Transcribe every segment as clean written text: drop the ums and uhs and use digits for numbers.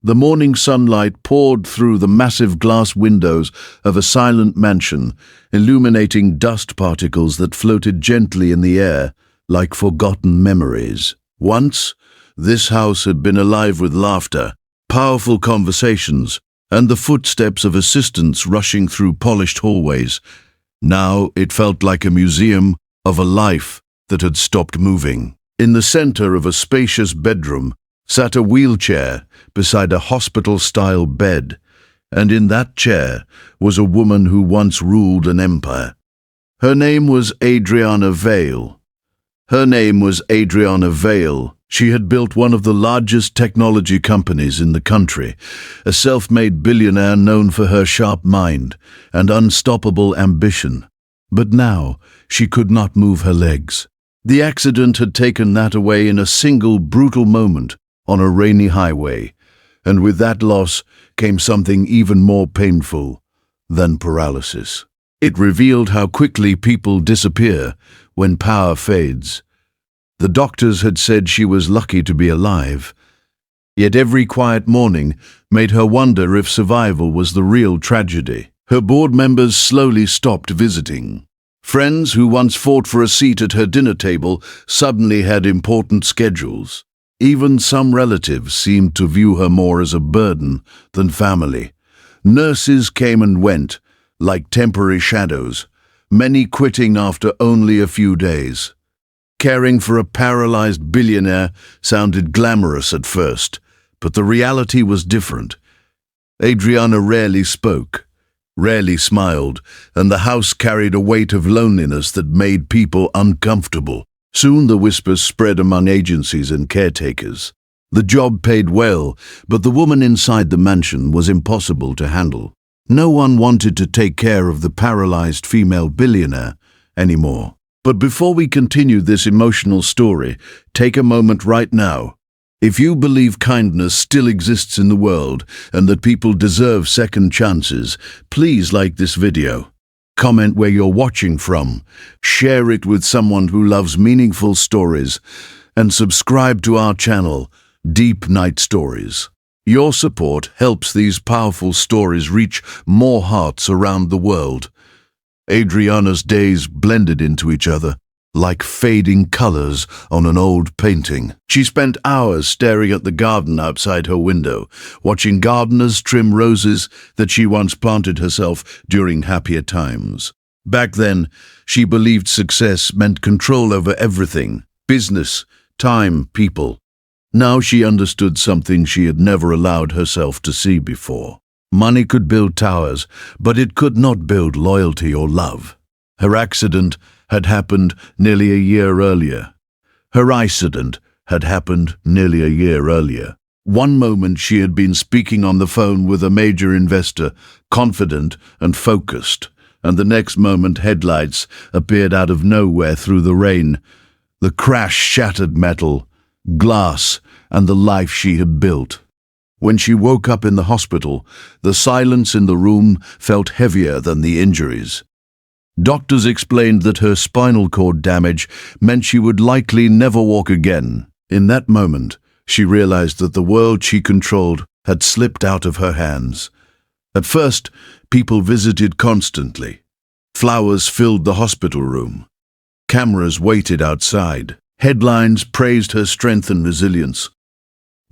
The morning sunlight poured through the massive glass windows of a silent mansion, illuminating dust particles that floated gently in the air like forgotten memories. Once, this house had been alive with laughter, powerful conversations, and the footsteps of assistants rushing through polished hallways. Now it felt like a museum of a life that had stopped moving. In the center of a spacious bedroom sat a wheelchair beside a hospital-style bed, and in that chair was a woman who once ruled an empire. Her name was Adriana Vale. She had built one of the largest technology companies in the country, a self-made billionaire known for her sharp mind and unstoppable ambition. But now she could not move her legs. The accident had taken that away in a single brutal moment on a rainy highway, and with that loss came something even more painful than paralysis. It revealed how quickly people disappear when power fades. The doctors had said she was lucky to be alive, yet every quiet morning made her wonder if survival was the real tragedy. Her board members slowly stopped visiting. Friends who once fought for a seat at her dinner table suddenly had important schedules. Even some relatives seemed to view her more as a burden than family. Nurses came and went, like temporary shadows, many quitting after only a few days. Caring for a paralyzed billionaire sounded glamorous at first, but the reality was different. Adriana rarely spoke, rarely smiled, and the house carried a weight of loneliness that made people uncomfortable. Soon the whispers spread among agencies and caretakers. The job paid well, but the woman inside the mansion was impossible to handle. No one wanted to take care of the paralyzed female billionaire anymore. But before we continue this emotional story, take a moment right now. If you believe kindness still exists in the world and that people deserve second chances, please like this video. Comment where you're watching from, share it with someone who loves meaningful stories, and subscribe to our channel, Deep Night Stories. Your support helps these powerful stories reach more hearts around the world. Adriana's days blended into each other, like fading colors on an old painting. She spent hours staring at the garden outside her window, watching gardeners trim roses that she once planted herself during happier times. Back then, she believed success meant control over everything: business, time, people. Now she understood something she had never allowed herself to see before. Money could build towers, but it could not build loyalty or love. Her accident had happened nearly a year earlier. One moment she had been speaking on the phone with a major investor, confident and focused, and the next moment headlights appeared out of nowhere through the rain. The crash shattered metal, glass, and the life she had built. When she woke up in the hospital, the silence in the room felt heavier than the injuries. Doctors explained that her spinal cord damage meant she would likely never walk again. In that moment, she realized that the world she controlled had slipped out of her hands. At first, people visited constantly. Flowers filled the hospital room. Cameras waited outside. Headlines praised her strength and resilience.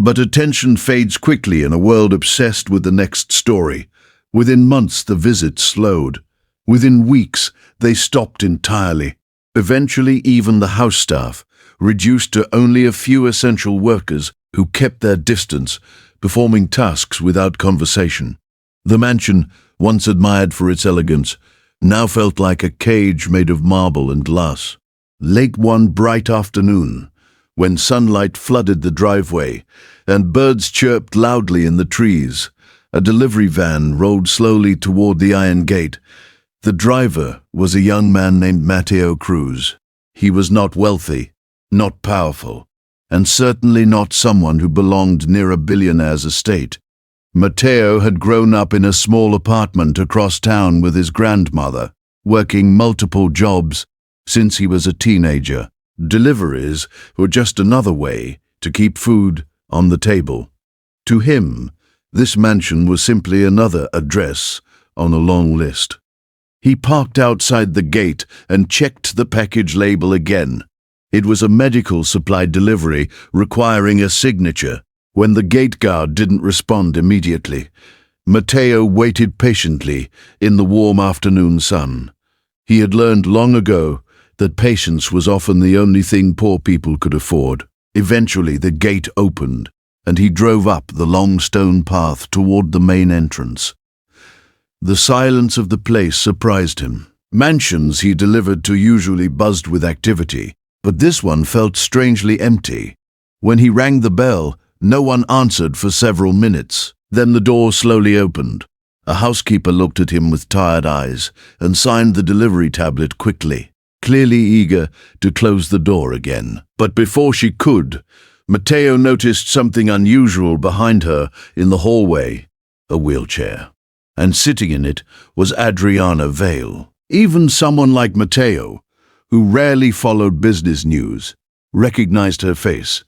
But attention fades quickly in a world obsessed with the next story. Within months, the visits slowed. Within weeks, they stopped entirely. Eventually, even the house staff, reduced to only a few essential workers who kept their distance, performing tasks without conversation. The mansion, once admired for its elegance, now felt like a cage made of marble and glass. Late one bright afternoon, when sunlight flooded the driveway and birds chirped loudly in the trees, a delivery van rolled slowly toward the iron gate. The driver was a young man named Mateo Cruz. He was not wealthy, not powerful, and certainly not someone who belonged near a billionaire's estate. Mateo had grown up in a small apartment across town with his grandmother, working multiple jobs since he was a teenager. Deliveries were just another way to keep food on the table. To him, This mansion was simply another address on a long list. He parked outside the gate and checked the package label again. It was a medical supply delivery requiring a signature. When the gate guard didn't respond immediately, Mateo waited patiently in the warm afternoon sun. He had learned long ago that patience was often the only thing poor people could afford. Eventually, the gate opened, and he drove up the long stone path toward the main entrance. The silence of the place surprised him. Mansions he delivered to usually buzzed with activity, but this one felt strangely empty. When he rang the bell, no one answered for several minutes. Then the door slowly opened. A housekeeper looked at him with tired eyes and signed the delivery tablet quickly, clearly eager to close the door again. But before she could, Mateo noticed something unusual behind her in the hallway, a wheelchair. And sitting in it was Adriana Vale. Even someone like Mateo, who rarely followed business news, recognized her face.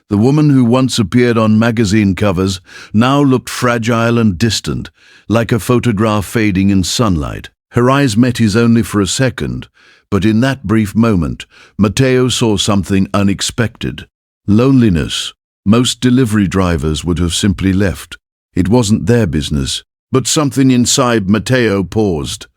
The woman who once appeared on magazine covers now looked fragile and distant, like a photograph fading in sunlight. Her eyes met his only for a second, but in that brief moment, Mateo saw something unexpected. Loneliness. Most delivery drivers would have simply left. It wasn't their business. But something inside Mateo paused.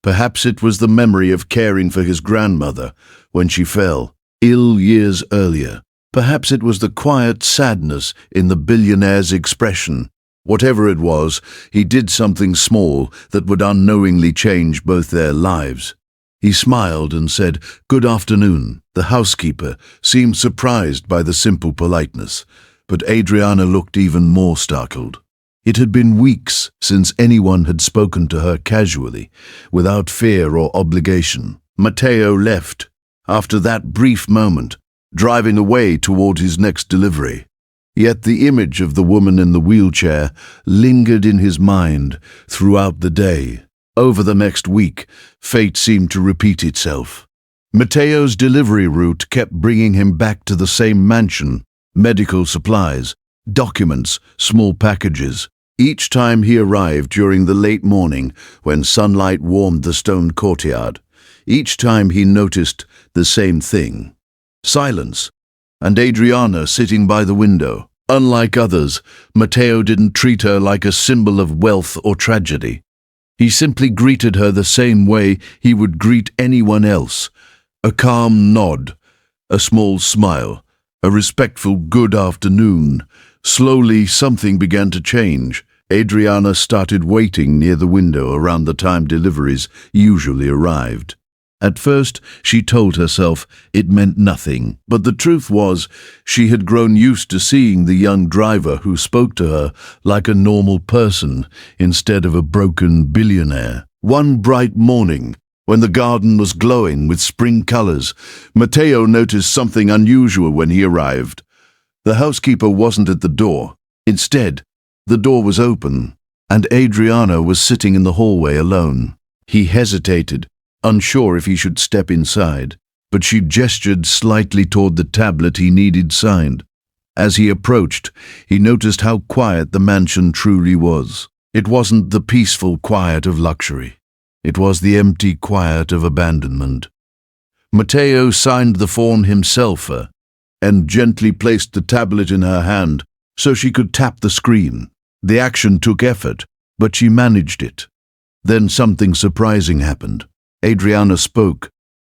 Perhaps it was the memory of caring for his grandmother when she fell ill years earlier. Perhaps it was the quiet sadness in the billionaire's expression. Whatever it was, he did something small that would unknowingly change both their lives. He smiled and said, "Good afternoon." The housekeeper seemed surprised by the simple politeness, but Adriana looked even more startled. It had been weeks since anyone had spoken to her casually, without fear or obligation. Mateo left, after that brief moment, driving away toward his next delivery. Yet the image of the woman in the wheelchair lingered in his mind throughout the day. Over the next week, fate seemed to repeat itself. Mateo's delivery route kept bringing him back to the same mansion: medical supplies, documents, small packages. Each time he arrived during the late morning when sunlight warmed the stone courtyard, each time he noticed the same thing: silence, and Adriana sitting by the window. Unlike others, Mateo didn't treat her like a symbol of wealth or tragedy. He simply greeted her the same way he would greet anyone else: a calm nod, a small smile, a respectful good afternoon. Slowly, something began to change. Adriana started waiting near the window around the time deliveries usually arrived. At first, she told herself it meant nothing, but the truth was she had grown used to seeing the young driver who spoke to her like a normal person instead of a broken billionaire. One bright morning, when the garden was glowing with spring colors, Mateo noticed something unusual when he arrived. The housekeeper wasn't at the door. Instead, the door was open, and Adriana was sitting in the hallway alone. He hesitated, unsure if he should step inside, but she gestured slightly toward the tablet he needed signed. As he approached, he noticed how quiet the mansion truly was. It wasn't the peaceful quiet of luxury. It was the empty quiet of abandonment. Mateo signed the form himself and gently placed the tablet in her hand so she could tap the screen. The action took effort, but she managed it. Then something surprising happened. Adriana spoke.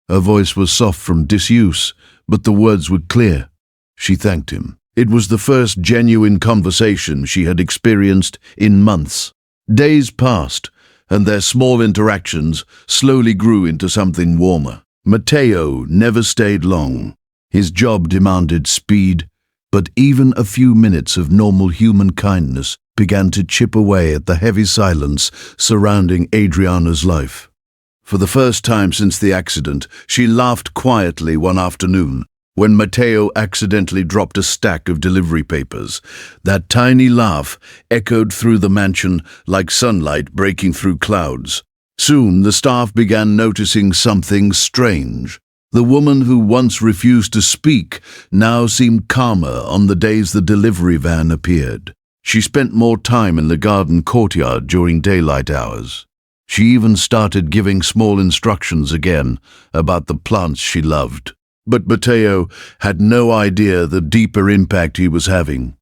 Her voice was soft from disuse, but the words were clear. She thanked him. It was the first genuine conversation she had experienced in months. Days passed, and their small interactions slowly grew into something warmer. Mateo never stayed long. His job demanded speed, but even a few minutes of normal human kindness began to chip away at the heavy silence surrounding Adriana's life. For the first time since the accident, she laughed quietly one afternoon when Mateo accidentally dropped a stack of delivery papers. That tiny laugh echoed through the mansion like sunlight breaking through clouds. Soon the staff began noticing something strange. The woman who once refused to speak now seemed calmer on the days the delivery van appeared. She spent more time in the garden courtyard during daylight hours. She even started giving small instructions again about the plants she loved. But Mateo had no idea the deeper impact he was having.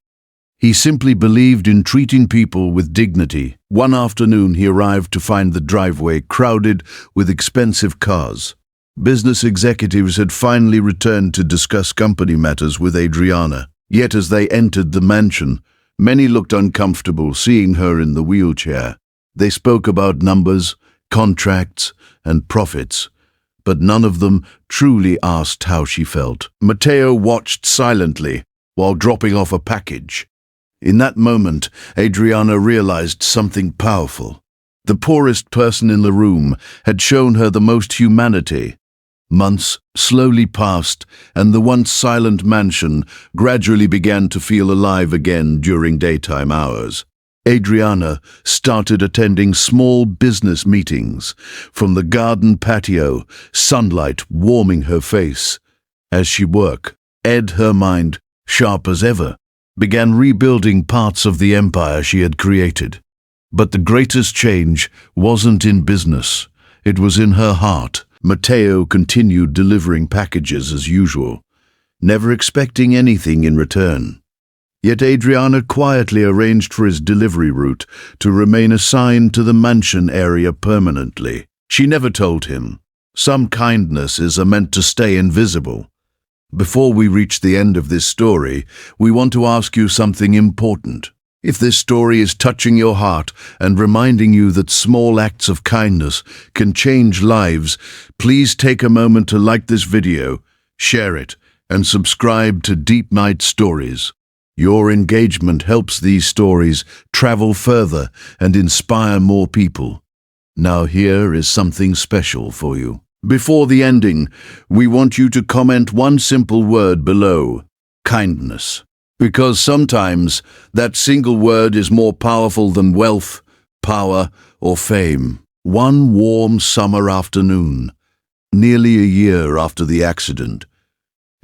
He simply believed in treating people with dignity. One afternoon he arrived to find the driveway crowded with expensive cars. Business executives had finally returned to discuss company matters with Adriana. Yet as they entered the mansion, many looked uncomfortable seeing her in the wheelchair. They spoke about numbers, contracts, and profits, but none of them truly asked how she felt. Mateo watched silently while dropping off a package. In that moment, Adriana realized something powerful. The poorest person in the room had shown her the most humanity. Months slowly passed, and the once silent mansion gradually began to feel alive again during daytime hours. Adriana started attending small business meetings from the garden patio, sunlight warming her face. As she worked, her mind, sharp as ever, began rebuilding parts of the empire she had created. But the greatest change wasn't in business, it was in her heart. Mateo continued delivering packages as usual, never expecting anything in return. Yet Adriana quietly arranged for his delivery route to remain assigned to the mansion area permanently. She never told him. Some kindnesses are meant to stay invisible. Before we reach the end of this story, we want to ask you something important. If this story is touching your heart and reminding you that small acts of kindness can change lives, please take a moment to like this video, share it, and subscribe to Deep Night Stories. Your engagement helps these stories travel further and inspire more people. Now here is something special for you. Before the ending, we want you to comment one simple word below: kindness. Because sometimes that single word is more powerful than wealth, power, or fame. One warm summer afternoon, nearly a year after the accident,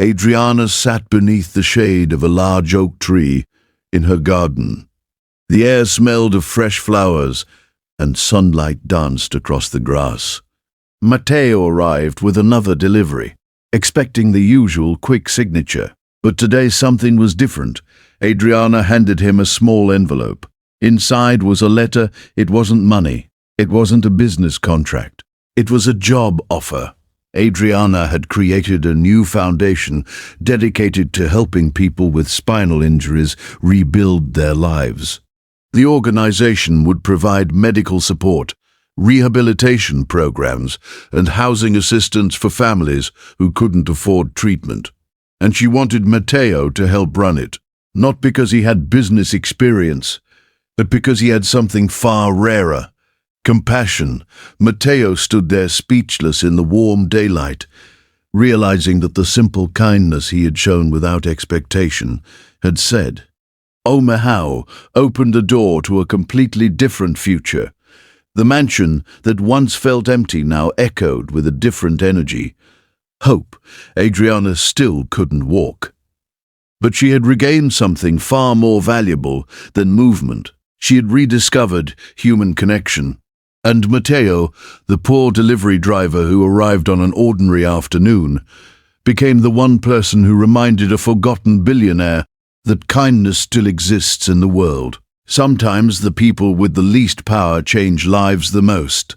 Adriana sat beneath the shade of a large oak tree in her garden. The air smelled of fresh flowers, and sunlight danced across the grass. Mateo arrived with another delivery, expecting the usual quick signature. But today something was different. Adriana handed him a small envelope. Inside was a letter. It wasn't money. It wasn't a business contract. It was a job offer. Adriana had created a new foundation dedicated to helping people with spinal injuries rebuild their lives. The organization would provide medical support, rehabilitation programs, and housing assistance for families who couldn't afford treatment. And she wanted Mateo to help run it, not because he had business experience, but because he had something far rarer: compassion. Mateo stood there speechless in the warm daylight, realizing that the simple kindness he had shown without expectation had said, Omaha, opened the door to a completely different future. The mansion that once felt empty now echoed with a different energy. Hope. Adriana still couldn't walk. But she had regained something far more valuable than movement. She had rediscovered human connection. And Mateo, the poor delivery driver who arrived on an ordinary afternoon, became the one person who reminded a forgotten billionaire that kindness still exists in the world. Sometimes the people with the least power change lives the most,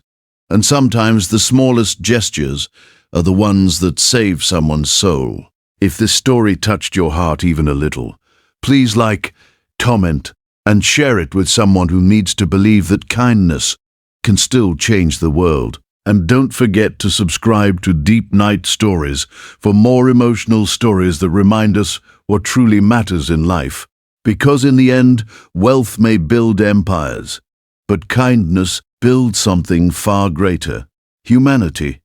and sometimes the smallest gestures are the ones that save someone's soul. If this story touched your heart even a little, please like, comment, and share it with someone who needs to believe that kindness can still change the world. And don't forget to subscribe to Deep Night Stories for more emotional stories that remind us what truly matters in life. Because in the end, wealth may build empires, but kindness builds something far greater: humanity.